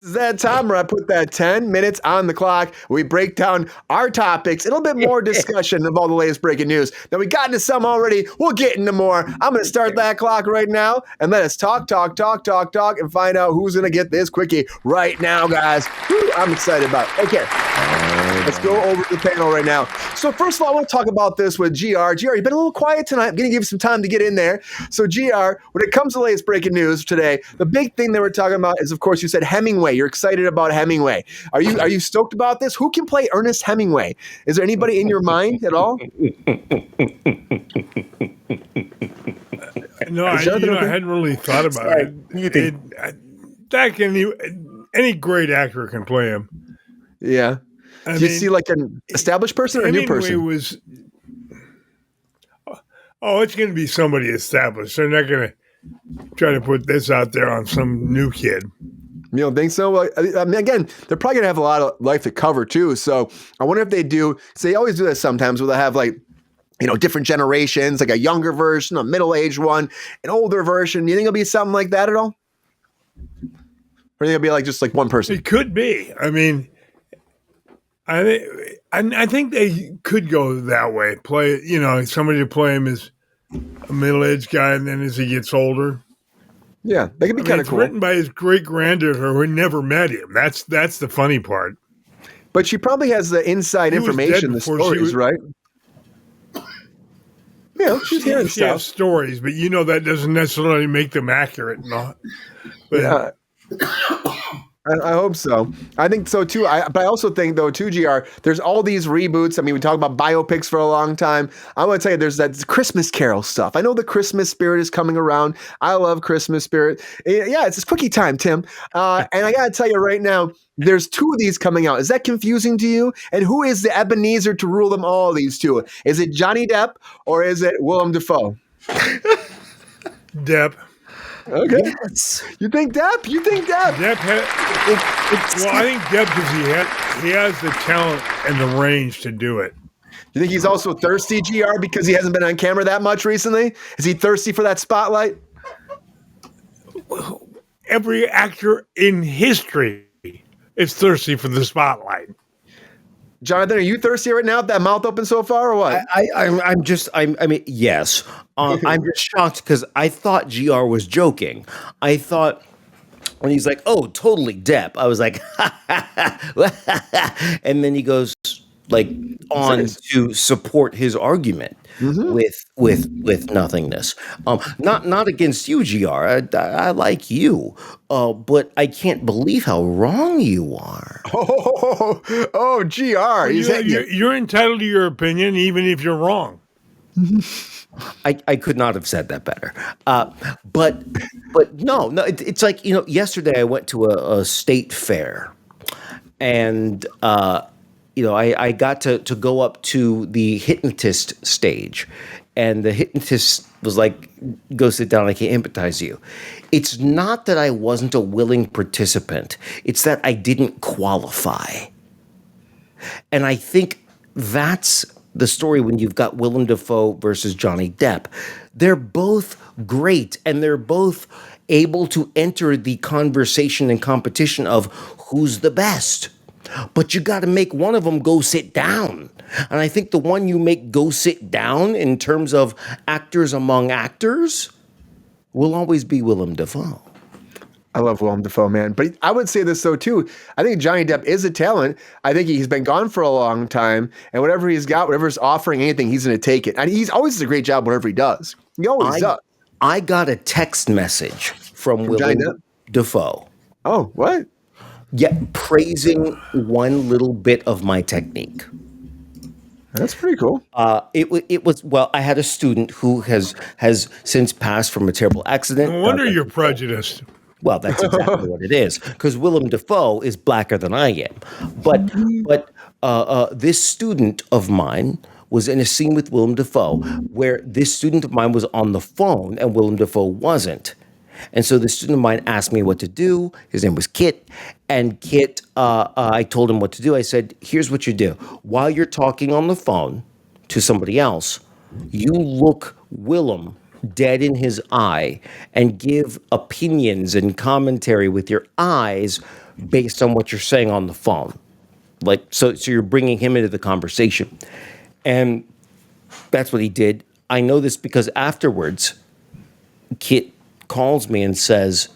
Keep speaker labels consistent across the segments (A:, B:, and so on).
A: It's that time where I put that 10 minutes on the clock. We break down our topics, a little bit more discussion of all the latest breaking news. Now, we got into some already. We'll get into more. I'm going to start that clock right now, and let us talk, and find out who's going to get this quickie right now, guys. Woo, I'm excited about it. Okay. Let's go over the panel right now. So first of all, I want to talk about this with GR. GR, you've been a little quiet tonight. I'm going to give you some time to get in there. So GR, when it comes to latest breaking news today, the big thing that we're talking about is, of course, you said Hemingway. You're excited about Hemingway. Are you stoked about this? Who can play Ernest Hemingway? Is there anybody in your mind at all?
B: No, I hadn't really thought about it. Any great actor can play him.
A: Yeah. Do you see like an established person or a new person?
B: It's going to be somebody established. They're not going to try to put this out there on some new kid.
A: You don't think so? Well, I mean, again, they're probably going to have a lot of life to cover too. So I wonder if they do. So they always do this sometimes where they have like, different generations, like a younger version, a middle-aged one, an older version. Do you think it'll be something like that at all? Or do you think it'll be like just like one person?
B: It could be. I mean, I think they could go that way. Play, somebody to play him as a middle-aged guy, and then as he gets older.
A: Yeah, that could be kind of cool.
B: It's written by his great-granddaughter who never met him. That's the funny part.
A: But she probably has the inside information, the stories, right? Yeah, she's hearing stuff.
B: She has stories, but that doesn't necessarily make them accurate. But
A: yeah. I hope so. I think so too. But I also think though too, GR, there's all these reboots. I mean, we talked about biopics for a long time. I want to tell you, there's that Christmas Carol stuff. I know the Christmas spirit is coming around. I love Christmas spirit. Yeah, it's quickie time, Tim. And I got to tell you right now, there's 2 of these coming out. Is that confusing to you? And who is the Ebenezer to rule them all, these 2? Is it Johnny Depp or is it Willem Dafoe?
B: Depp.
A: Okay. Yes. You think Depp?
B: Depp I think Depp because he has the talent and the range to do it.
A: You think he's also thirsty, GR, because he hasn't been on camera that much recently? Is he thirsty for that spotlight?
B: Every actor in history is thirsty for the spotlight.
A: Jonathan, are you thirsty right now with that mouth open so far or what?
C: Yes. I'm just shocked because I thought GR was joking. I thought when he's like, oh, totally Depp. I was like, and then he goes like on to support his argument with nothingness. Not against you, GR. I like you, but I can't believe how wrong you are.
A: Oh, GR.
B: You're entitled to your opinion, even if you're wrong.
C: I could not have said that better. But no, it's like, yesterday I went to a state fair and, I got to go up to the hypnotist stage, and the hypnotist was like, go sit down, I can't hypnotize you. It's not that I wasn't a willing participant. It's that I didn't qualify. And I think that's the story when you've got Willem Dafoe versus Johnny Depp. They're both great, and they're both able to enter the conversation and competition of who's the best. But you got to make one of them go sit down. And I think the one you make go sit down in terms of actors among actors will always be Willem Dafoe.
A: I love Willem Dafoe, man. But I would say this, though, too. I think Johnny Depp is a talent. I think he's been gone for a long time. And whatever he's got, whatever he's offering, anything, he's going to take it. And he's always does a great job whatever he does. He always does.
C: I got a text message from Willem Dafoe.
A: Oh, what?
C: Yeah, praising one little bit of my technique.
A: That's pretty cool.
C: It was I had a student who has since passed from a terrible accident.
B: No wonder you're prejudiced.
C: Well, that's exactly what it is, because Willem Dafoe is blacker than I am. But this student of mine was in a scene with Willem Dafoe where this student of mine was on the phone and Willem Dafoe wasn't. And so the student of mine asked me what to do. His name was Kit. And Kit, I told him what to do. I said, here's what you do. While you're talking on the phone to somebody else, you look Willem dead in his eye and give opinions and commentary with your eyes based on what you're saying on the phone. Like, so you're bringing him into the conversation. And that's what he did. I know this because afterwards, Kit calls me and says,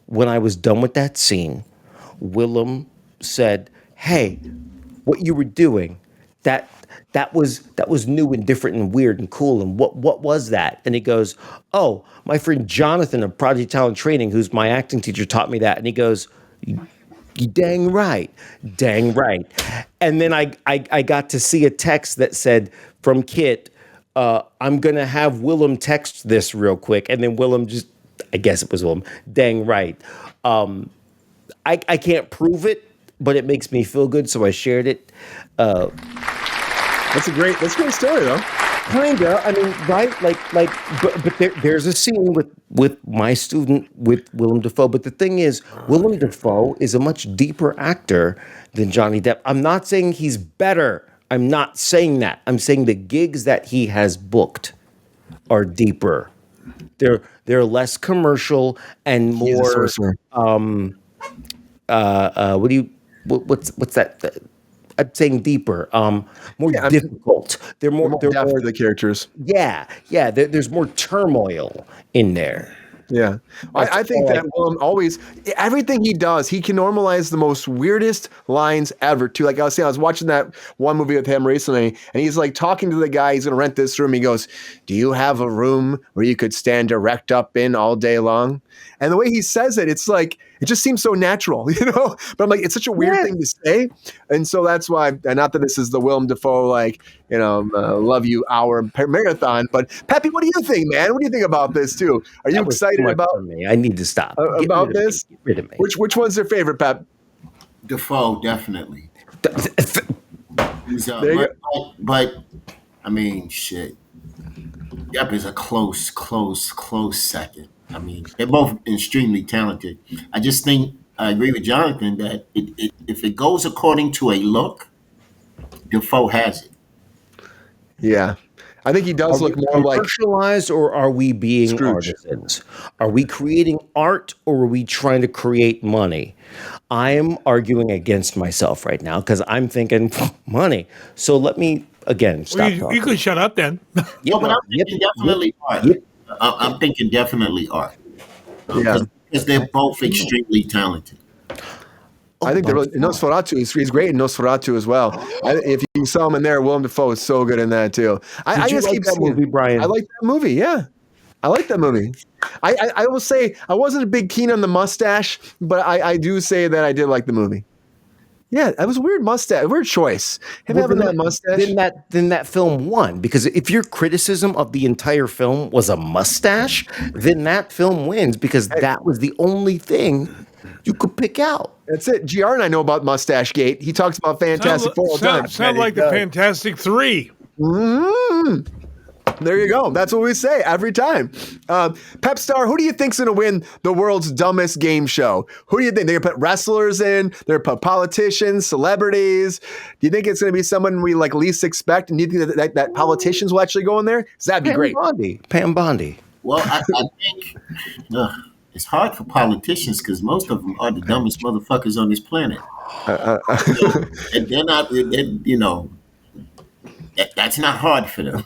C: when I was done with that scene, Willem said, "Hey, what you were doing, that was new and different and weird and cool. And what was that?" And he goes, "Oh, my friend Jonathan of Project Talent Training, who's my acting teacher, taught me that." And he goes, "You dang right, dang right." And then I got to see a text that said from Kit, "I'm gonna have Willem text this real quick." And then Willem just, I guess it was Willem, "Dang right." I can't prove it, but it makes me feel good, so I shared it.
A: That's a great story, though.
C: Kinda. I mean, right? But there's a scene with my student with Willem Dafoe. But the thing is, Willem Dafoe is a much deeper actor than Johnny Depp. I'm not saying he's better. I'm not saying that. I'm saying the gigs that he has booked are deeper. They're less commercial and
A: He's a
C: more.
A: sorcerer.
C: What's that? I'm saying deeper, more difficult. They're more
A: Depth to the characters.
C: yeah. There's more turmoil in there.
A: Yeah. I think that Willem always, everything he does, he can normalize the most weirdest lines ever, too. Like I was saying, I was watching that one movie with him recently, and he's like talking to the guy, he's going to rent this room. He goes, "Do you have a room where you could stand erect up in all day long?" And the way he says it, it's like, it just seems so natural, you know? But I'm like, it's such a weird thing to say. And so that's why, and not that this is the Willem Dafoe, like, love you hour marathon, but Peppy, what do you think, man? What do you think about this, too? Are you excited about
C: me? I need to stop.
A: About this?
C: Get rid of me.
A: Which one's your favorite, Pep?
D: Defoe, definitely. He's,
A: There you
D: but I mean, shit. Yep is a close second. I mean, they're both extremely talented. I just think I agree with Jonathan that if it goes according to a look, Defoe has it.
A: Yeah. I think he does look more like
C: commercialized, or are we being
A: Scrooge.
C: artisans? Are we creating art, or are we trying to create money? I am arguing against myself right now because I'm thinking money. So let me again stop talking.
B: You could shut up then.
D: No, but I'm thinking definitely art. I'm thinking definitely art.
A: Yeah.
D: Because they're both extremely talented.
A: I think Nosferatu, he's great in Nosferatu as well. If you saw him in there, Willem Dafoe is so good in that too. I just
C: like
A: keep
C: that
A: seeing,
C: movie, Brian?
A: I like that movie. Yeah, I like that movie. I will say I wasn't a big keen on the mustache, but I do say that I did like the movie. Yeah, that was a weird mustache, weird choice. Him having that mustache.
C: Then that film won, because if your criticism of the entire film was a mustache, then that film wins because that was the only thing you could pick out.
A: That's it. GR and I know about Mustache Gate. He talks about Fantastic Four all the time.
B: Sound like the Fantastic Three.
A: Mm-hmm. There you go. That's what we say every time. Pepestar, who do you think's going to win the world's dumbest game show? Who do you think? They're going to put wrestlers in? They're going to put politicians, celebrities? Do you think it's going to be someone we like least expect? And do you think that politicians will actually go in there? Because that'd be great.
C: Pam Bondi.
D: Well, I think it's hard for politicians because most of them are the dumbest motherfuckers on this planet. And they're not, that's not hard for them.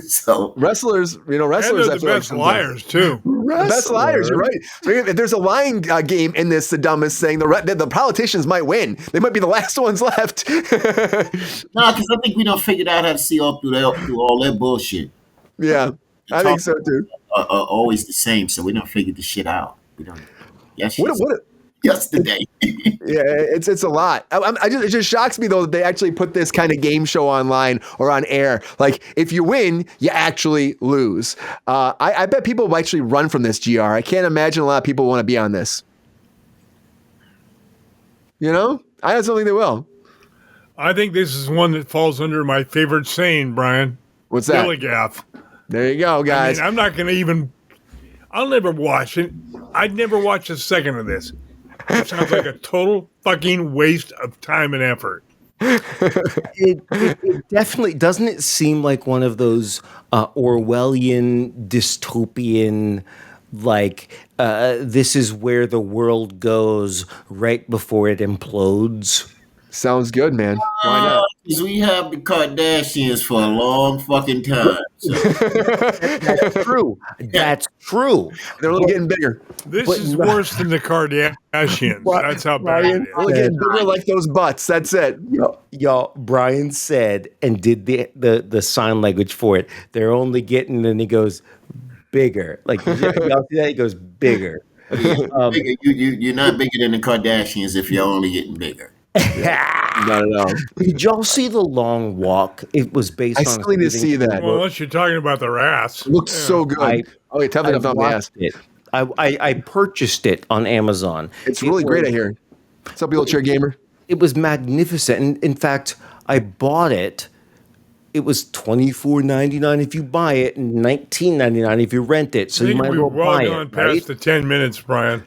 D: So
A: wrestlers,
B: And they're the best liars too.
A: Best liars, you're right. So if there's a lying game in this, the dumbest thing, the politicians might win. They might be the last ones left.
D: No, because I think we don't figured out how to see through all their bullshit.
A: Yeah, I think so too.
D: Are always the same, so we don't figure the shit out. We don't. Yesterday.
A: Yeah, it's a lot. It just shocks me though that they actually put this kind of game show online or on air. Like if you win, you actually lose. I bet people will actually run from this. GR. I can't imagine a lot of people want to be on this. I don't think they will.
B: I think this is one that falls under my favorite saying, Brian.
A: What's that?
B: Gilligaff.
A: There you go, guys.
B: I'm not going to even. I'll never watch it. I'd never watch a second of this. It sounds like a total fucking waste of time and effort.
C: It definitely doesn't. It seem like one of those Orwellian dystopian this is where the world goes right before it implodes.
A: Sounds good, man. Why not?
D: Because we have the Kardashians for a long fucking time. So.
C: That's true. That's true.
A: They're only getting bigger.
B: This
C: But
B: is
C: no-
B: worse than the Kardashians. That's how bad it
A: Only
B: is.
A: getting bigger like those butts. That's it.
C: Y'all, Brian said and did the sign language for it. They're only getting, and he goes bigger. Like y'all see that? He goes bigger.
D: Bigger, you're not bigger than the Kardashians if you're only getting bigger.
A: Not at all.
C: Did y'all see the long walk? It was based
A: I
C: on.
A: still need to see that.
B: Well, unless you're talking about the rats.
A: It looks so good.
C: I
A: tell me enough on the ass.
C: watched it. I purchased it on Amazon.
A: It's really great, I hear. What's up, wheelchair gamer?
C: It was magnificent. And in fact, I bought it. It was $24.99 if you buy it, and $19.99 if you rent it. So
B: I
C: you
B: think
C: might as
B: we've
C: well
B: well
C: buy
B: gone
C: it,
B: past
C: right?
B: the 10 minutes, Brian.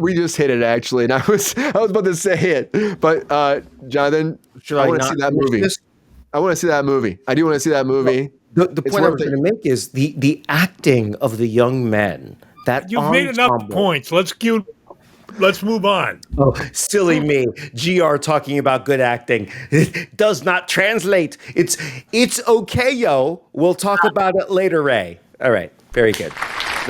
A: We just hit it actually, and I was about to say it, but Jonathan,
C: Should
A: I
C: I
A: want to
C: not
A: see that
C: finish
A: movie.
C: this?
A: I want to see that movie. I do want to see that movie.
C: The
A: It's
C: point I
A: worth
C: was
A: it.
C: going to make is the acting of the young men. That
B: You've made enough
C: ensemble.
B: points. Let's move on.
C: Oh, silly me. GR talking about good acting. It does not translate. It's okay, yo. We'll talk about it later, Ray. All right. Very good.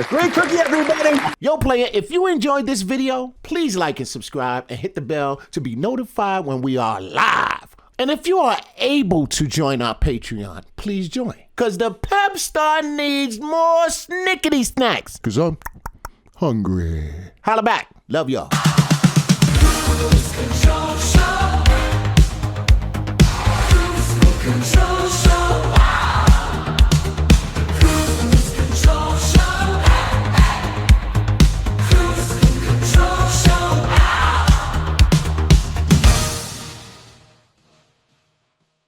A: Great cookie, everybody.
E: Yo, player, if you enjoyed this video, please like and subscribe and hit the bell to be notified when we are live. And if you are able to join our Patreon, please join. Because the Pepestar needs more snickety snacks. Because I'm hungry. Holla back. Love y'all.